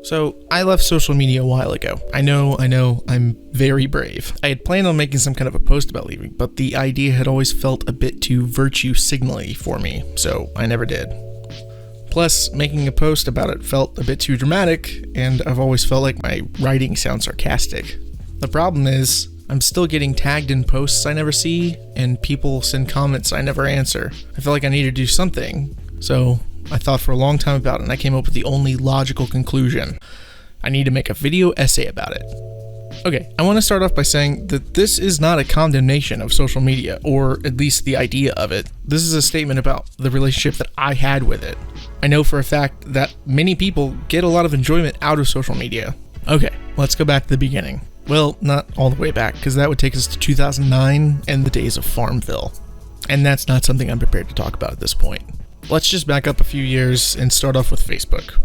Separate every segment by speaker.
Speaker 1: So, I left social media a while ago. I know, I'm very brave. I had planned on making some kind of a post about leaving, but the idea had always felt a bit too virtue signal-y for me, so I never did. Plus, making a post about it felt a bit too dramatic, and I've always felt like my writing sounds sarcastic. The problem is, I'm still getting tagged in posts I never see, and people send comments I never answer. I feel like I need to do something, so I thought for a long time about it, and I came up with the only logical conclusion. I need to make a video essay about it. Okay, I want to start off by saying that this is not a condemnation of social media, or at least the idea of it. This is a statement about the relationship that I had with it. I know for a fact that many people get a lot of enjoyment out of social media. Okay, let's go back to the beginning. Well, not all the way back, because that would take us to 2009 and the days of Farmville. And that's not something I'm prepared to talk about at this point. Let's just back up a few years and start off with Facebook.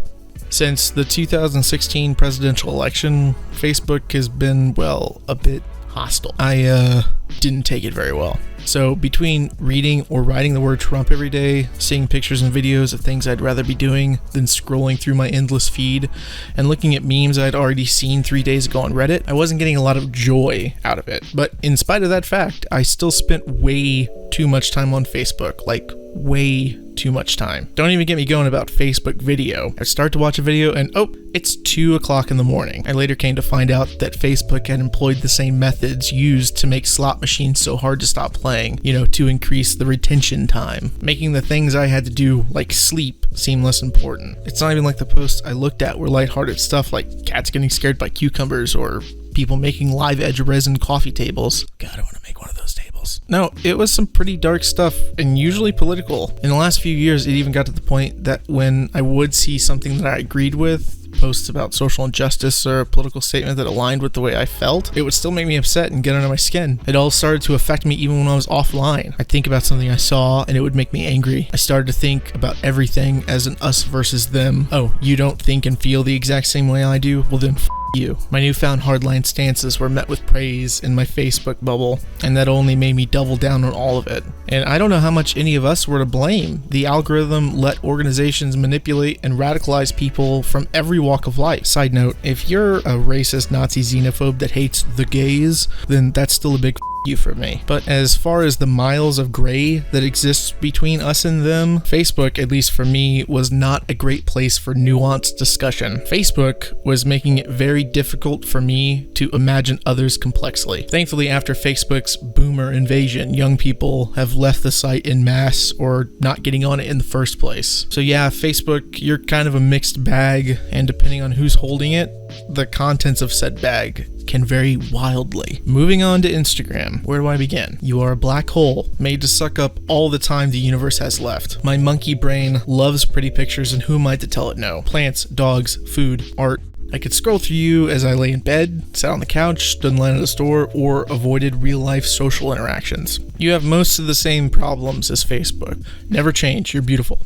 Speaker 1: Since the 2016 presidential election, Facebook has been, well, a bit hostile. I didn't take it very well. So between reading or writing the word Trump every day, seeing pictures and videos of things I'd rather be doing than scrolling through my endless feed, and looking at memes I'd already seen 3 days ago on Reddit, I wasn't getting a lot of joy out of it. But in spite of that fact, I still spent way too much time on Facebook, like way too much time. Don't even get me going about Facebook video. I'd start to watch a video and it's 2 o'clock in the morning. I later came to find out that Facebook had employed the same methods used to make slot machines so hard to stop playing, to increase the retention time, making the things I had to do, like sleep, seem less important. It's not even like the posts I looked at were lighthearted stuff like cats getting scared by cucumbers or people making live edge resin coffee tables. God, I want to make one of those tables. No, it was some pretty dark stuff and usually political. In the last few years, it even got to the point that when I would see something that I agreed with, posts about social injustice or a political statement that aligned with the way I felt, it would still make me upset and get under my skin. It all started to affect me even when I was offline. I'd think about something I saw and it would make me angry. I started to think about everything as an us versus them. Oh, you don't think and feel the exact same way I do? Well then you. My newfound hardline stances were met with praise in my Facebook bubble, and that only made me double down on all of it. And I don't know how much any of us were to blame. The algorithm let organizations manipulate and radicalize people from every walk of life. Side note, if you're a racist Nazi xenophobe that hates the gays, then that's still a big you for me. But as far as the miles of gray that exists between us and them, Facebook, at least for me, was not a great place for nuanced discussion. Facebook was making it very difficult for me to imagine others complexly. Thankfully, after Facebook's boomer invasion, young people have left the site en masse or not getting on it in the first place. So yeah, Facebook, you're kind of a mixed bag, and depending on who's holding it, the contents of said bag can vary wildly. Moving on to Instagram, where do I begin? You are a black hole made to suck up all the time the universe has left. My monkey brain loves pretty pictures, and who am I to tell it no? Plants, dogs, food, art. I could scroll through you as I lay in bed, sat on the couch, stood in line at a store, or avoided real-life social interactions. You have most of the same problems as Facebook. Never change, you're beautiful.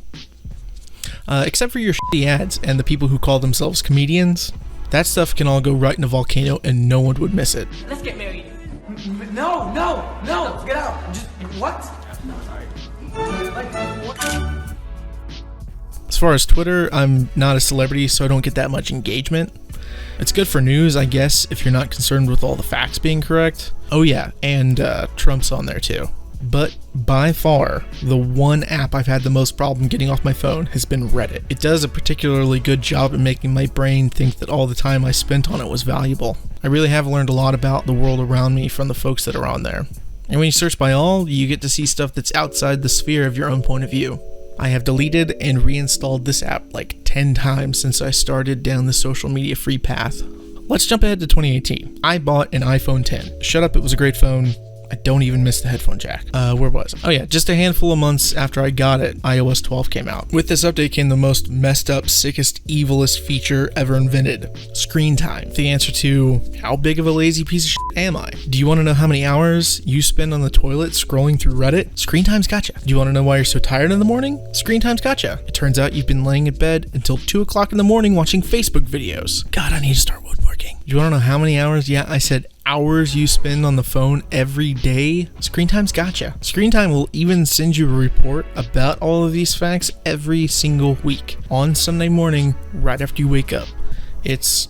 Speaker 1: Except for your shitty ads and the people who call themselves comedians. That stuff can all go right in a volcano and no one would miss it.
Speaker 2: Let's get married.
Speaker 3: No, get out. Just, what?
Speaker 1: As far as Twitter, I'm not a celebrity, so I don't get that much engagement. It's good for news, I guess, if you're not concerned with all the facts being correct. Oh yeah, and Trump's on there too. But by far, the one app I've had the most problem getting off my phone has been Reddit. It does a particularly good job at making my brain think that all the time I spent on it was valuable. I really have learned a lot about the world around me from the folks that are on there. And when you search by all, you get to see stuff that's outside the sphere of your own point of view. I have deleted and reinstalled this app like 10 times since I started down the social media free path. Let's jump ahead to 2018. I bought an iPhone 10. Shut up, it was a great phone. I don't even miss the headphone jack. Where was I? Oh yeah, just a handful of months after I got it, iOS 12 came out. With this update came the most messed up, sickest, evilest feature ever invented. Screen time. The answer to, how big of a lazy piece of shit am I? Do you want to know how many hours you spend on the toilet scrolling through Reddit? Screen time's gotcha. Do you want to know why you're so tired in the morning? Screen time's gotcha. It turns out you've been laying in bed until 2 o'clock in the morning watching Facebook videos. God, I need to start woodworking. Do you want to know how many hours? Yeah, I said hours you spend on the phone every day? Screen time's gotcha. Screen time will even send you a report about all of these facts every single week on Sunday morning right after you wake up. It's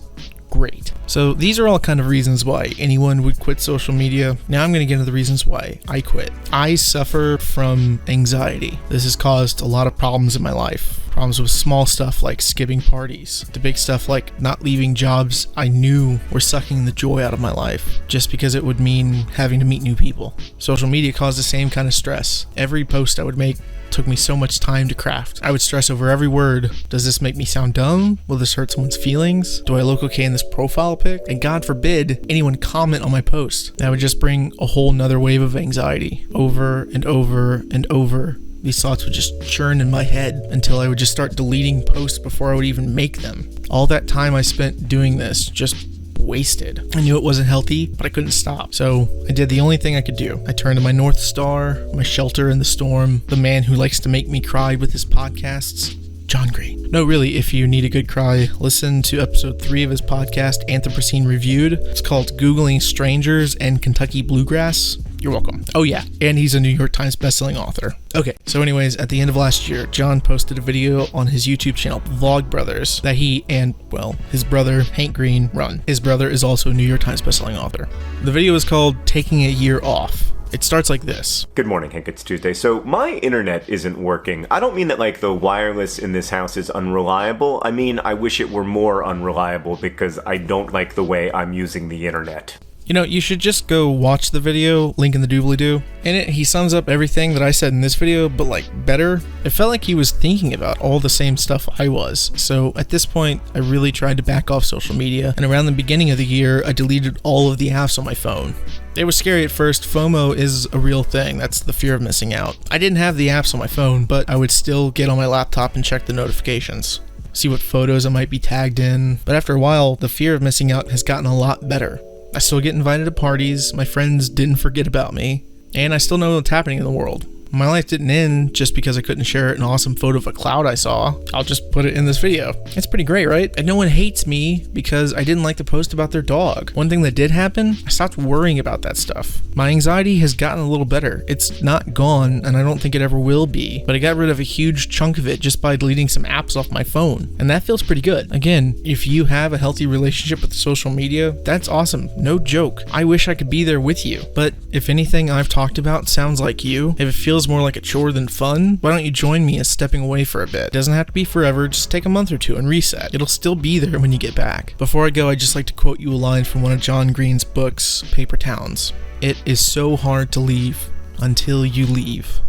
Speaker 1: great. So these are all kind of reasons why anyone would quit social media. Now I'm going to get into the reasons why I quit. I suffer from anxiety. This has caused a lot of problems in my life. Problems with small stuff like skipping parties, to big stuff like not leaving jobs I knew were sucking the joy out of my life just because it would mean having to meet new people. Social media caused the same kind of stress. Every post I would make took me so much time to craft. I would stress over every word. Does this make me sound dumb? Will this hurt someone's feelings? Do I look okay in this profile pic? And God forbid anyone comment on my post. That would just bring a whole nother wave of anxiety over and over and over. These thoughts would just churn in my head until I would just start deleting posts before I would even make them. All that time I spent doing this just wasted. I knew it wasn't healthy, but I couldn't stop. So I did the only thing I could do. I turned to my North Star, my shelter in the storm, the man who likes to make me cry with his podcasts, John Green. No, really, if you need a good cry, listen to episode 3 of his podcast, Anthropocene Reviewed. It's called Googling Strangers and Kentucky Bluegrass. You're welcome. Oh yeah, and he's a New York Times bestselling author. Okay, so anyways, at the end of last year, John posted a video on his YouTube channel, Vlogbrother, that he and, well, his brother, Hank Green, run. His brother is also a New York Times bestselling author. The video is called Taking a Year Off. It starts like this.
Speaker 2: Good morning, Hank. It's Tuesday. So my internet isn't working. I don't mean that like the wireless in this house is unreliable. I mean, I wish it were more unreliable because I don't like the way I'm using the internet.
Speaker 1: You know, you should just go watch the video, link in the doobly-doo. In it, he sums up everything that I said in this video, but like better. It felt like he was thinking about all the same stuff I was. So at this point, I really tried to back off social media. And around the beginning of the year, I deleted all of the apps on my phone. It was scary at first. FOMO is a real thing. That's the fear of missing out. I didn't have the apps on my phone, but I would still get on my laptop and check the notifications, see what photos I might be tagged in. But after a while, the fear of missing out has gotten a lot better. I still get invited to parties, my friends didn't forget about me, and I still know what's happening in the world. My life didn't end just because I couldn't share an awesome photo of a cloud I saw. I'll just put it in this video. It's pretty great, right? And no one hates me because I didn't like to post about their dog. One thing that did happen, I stopped worrying about that stuff. My anxiety has gotten a little better. It's not gone, and I don't think it ever will be, but I got rid of a huge chunk of it just by deleting some apps off my phone, and that feels pretty good. Again, if you have a healthy relationship with social media, that's awesome. No joke. I wish I could be there with you, but if anything I've talked about sounds like you, if it feels more like a chore than fun, why don't you join me as stepping away for a bit? It doesn't have to be forever, just take a month or two and reset. It'll still be there when you get back. Before I go, I'd just like to quote you a line from one of John Green's books, Paper Towns. It is so hard to leave until you leave,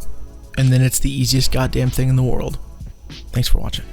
Speaker 1: and then it's the easiest goddamn thing in the world. Thanks for watching.